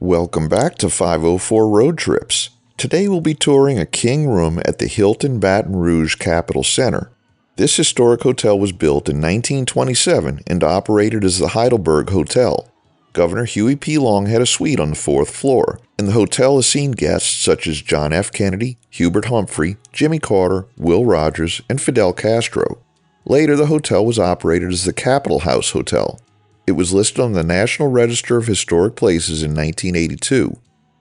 Welcome back to 504 Road Trips. Today we'll be touring a king room at the Hilton Baton Rouge Capitol Center. This historic hotel was built in 1927 and operated as the Heidelberg Hotel. Governor Huey P. Long had a suite on the 4th floor, and the hotel has seen guests such as John F. Kennedy, Hubert Humphrey, Jimmy Carter, Will Rogers, and Fidel Castro. Later, the hotel was operated as the Capitol House Hotel. It was listed on the National Register of Historic Places in 1982.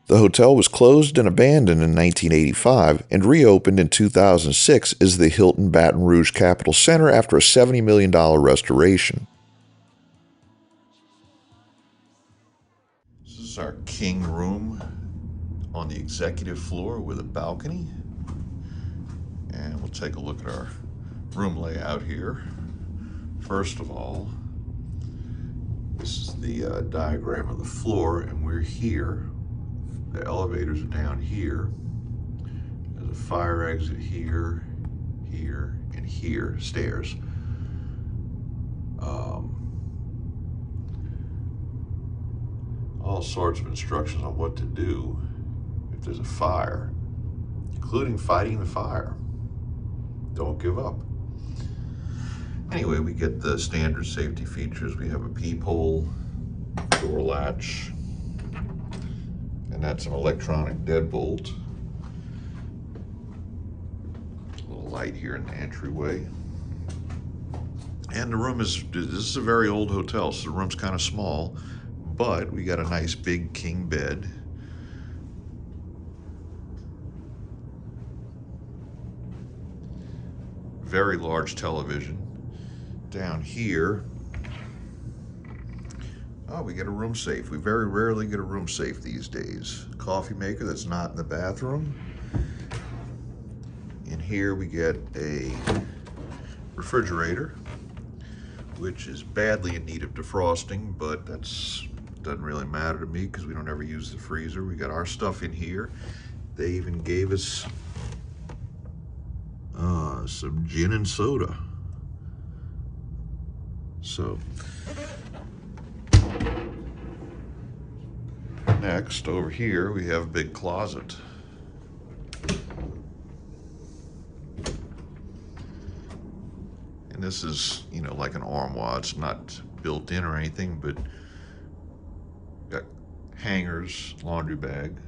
The hotel was closed and abandoned in 1985 and reopened in 2006 as the Hilton Baton Rouge Capitol Center after a $70 million restoration. This is our king room on the executive floor with a balcony. And we'll take a look at our room layout here. First of all, this is the diagram of the floor, and we're here. The elevators are down here. There's a fire exit here, here, and here, stairs. All sorts of instructions on what to do if there's a fire, including fighting the fire. Don't give up. Anyway, we get the standard safety features. We have a peephole, door latch, and that's an electronic deadbolt. A little light here in the entryway. And the room this is a very old hotel, so the room's kind of small, but we got a nice big king bed. Very large television. Down here, we get a room safe. We very rarely get a room safe these days. Coffee maker that's not in the bathroom. In here we get a refrigerator, which is badly in need of defrosting, but doesn't really matter to me because we don't ever use the freezer. We got our stuff in here. They even gave us some gin and soda. So, next, over here, we have a big closet. And this is, like an armoire. It's not built in or anything, but got hangers, laundry bag,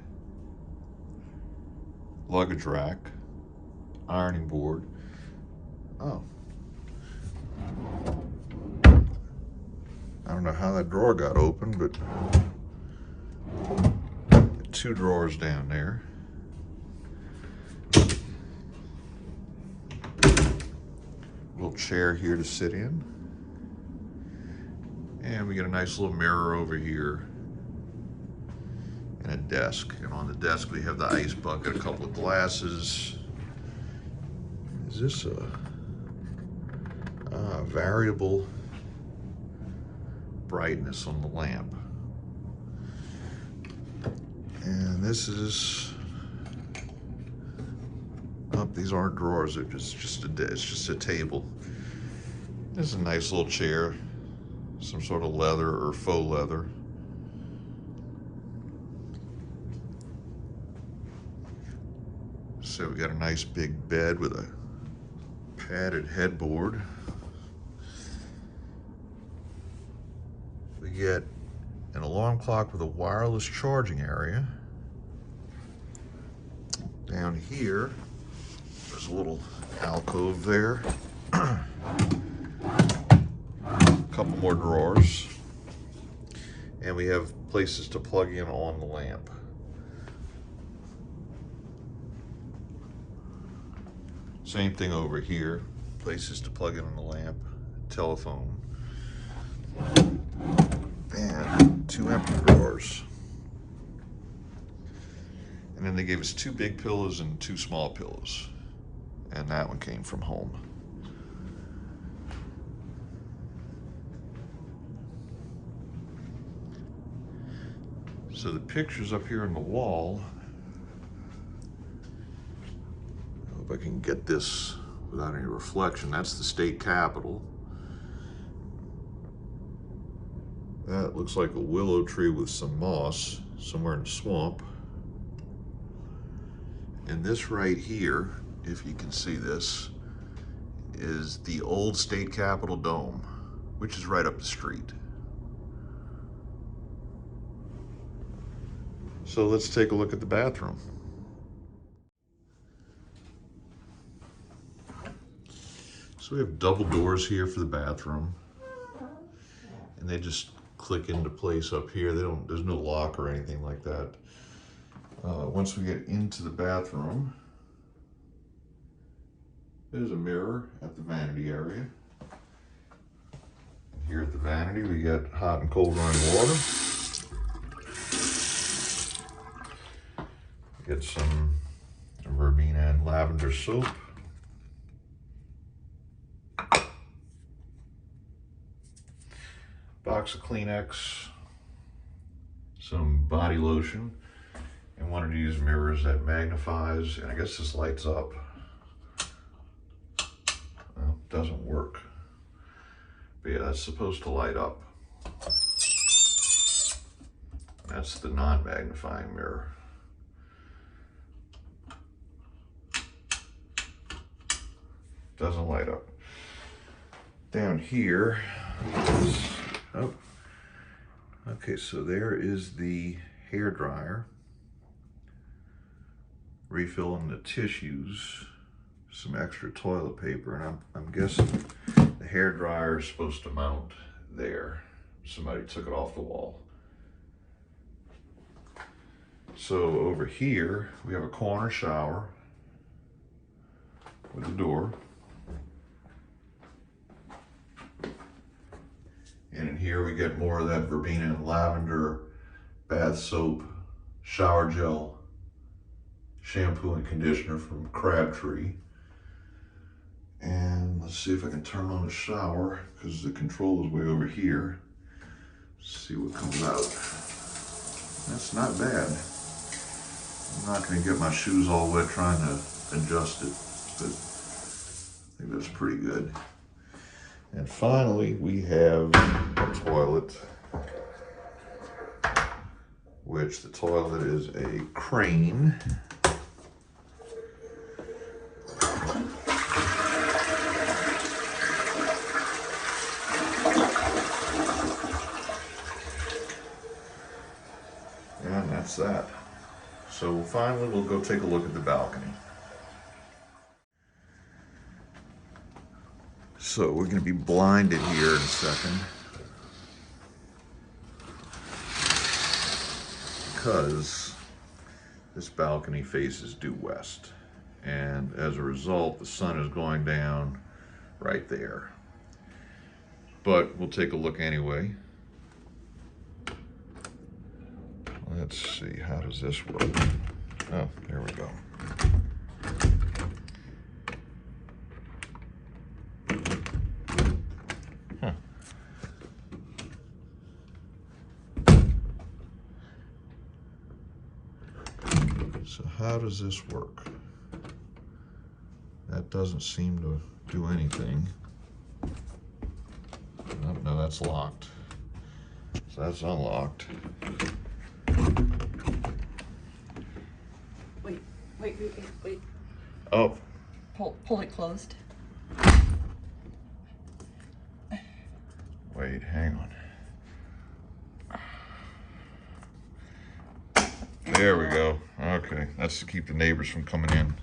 luggage rack, ironing board. I don't know how that drawer got open, but two drawers down there. Little chair here to sit in. And we get a nice little mirror over here. And a desk. And on the desk we have the ice bucket, a couple of glasses. Is this a variable brightness on the lamp? And this is these aren't drawers, it's just a table. This is a nice little chair, some sort of leather or faux leather. So we got a nice big bed with a padded headboard. We get an alarm clock with a wireless charging area. Down here, there's a little alcove there. A couple more drawers. And we have places to plug in on the lamp. Same thing over here. Places to plug in on the lamp, telephone. And two empty drawers. And then they gave us two big pillows and two small pillows. And that one came from home. So the pictures up here on the wall, I hope I can get this without any reflection. That's the state capitol. That looks like a willow tree with some moss. somewhere in the swamp. And this right here, if you can see this, is the old State Capitol Dome, which is right up the street. So let's take a look at the bathroom. So we have double doors here for the bathroom, and they just click into place up here. There's no lock or anything like that. Once we get into the bathroom, there's a mirror at the vanity area. Here at the vanity, we get hot and cold running water. We get some verbena and lavender soap. Box of Kleenex, some body lotion, and one of these mirrors that magnifies, and I guess this lights up. Well, it doesn't work. But yeah, that's supposed to light up. That's the non-magnifying mirror. Doesn't light up. Down here, oh, okay, so there is the hair dryer. Refilling the tissues, some extra toilet paper, and I'm guessing the hair dryer is supposed to mount there. Somebody took it off the wall. So over here, we have a corner shower with a door. And in here we get more of that verbena and lavender, bath soap, shower gel, shampoo and conditioner from Crabtree. And let's see if I can turn on the shower, because the control is way over here. Let's see what comes out. That's not bad. I'm not going to get my shoes all wet trying to adjust it, but I think that's pretty good. And finally, we have a toilet, which the toilet is a crane. And that's that. So finally, we'll go take a look at the balcony. So we're going to be blinded here in a second, because this balcony faces due west, and as a result the sun is going down right there. But we'll take a look anyway. Let's see, how does this work? Oh, there we go. So how does this work? That doesn't seem to do anything. Oh, no, that's locked. So that's unlocked. Wait. Oh. Pull it closed. Wait, hang on. There we go. Okay, that's to keep the neighbors from coming in.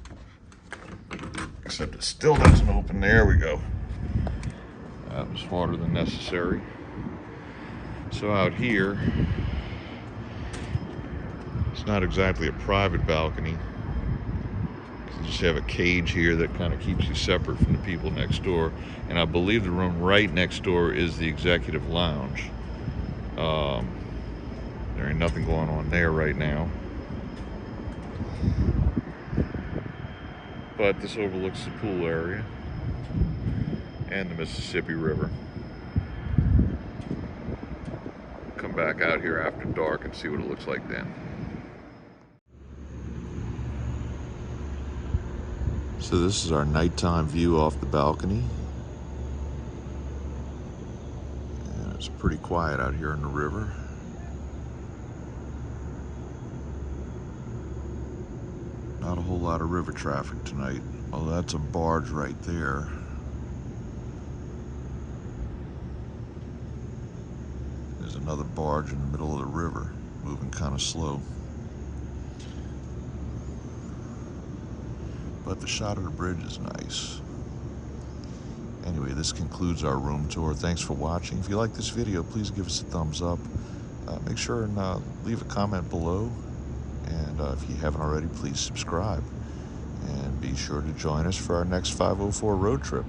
Except it still doesn't open. There we go. That was harder than necessary. So out here, it's not exactly a private balcony. You just have a cage here that kind of keeps you separate from the people next door. And I believe the room right next door is the executive lounge. There ain't nothing going on there right now. But this overlooks the pool area and the Mississippi River. Come back out here after dark and see what it looks like then. So this is our nighttime view off the balcony. And it's pretty quiet out here in the river. Not a whole lot of river traffic tonight. Oh, that's a barge right there. There's another barge in the middle of the river, moving kind of slow. But the shot of the bridge is nice. Anyway, this concludes our room tour. Thanks for watching. If you like this video, please give us a thumbs up. Make sure and leave a comment below. And if you haven't already, please subscribe. And be sure to join us for our next 504 road trip.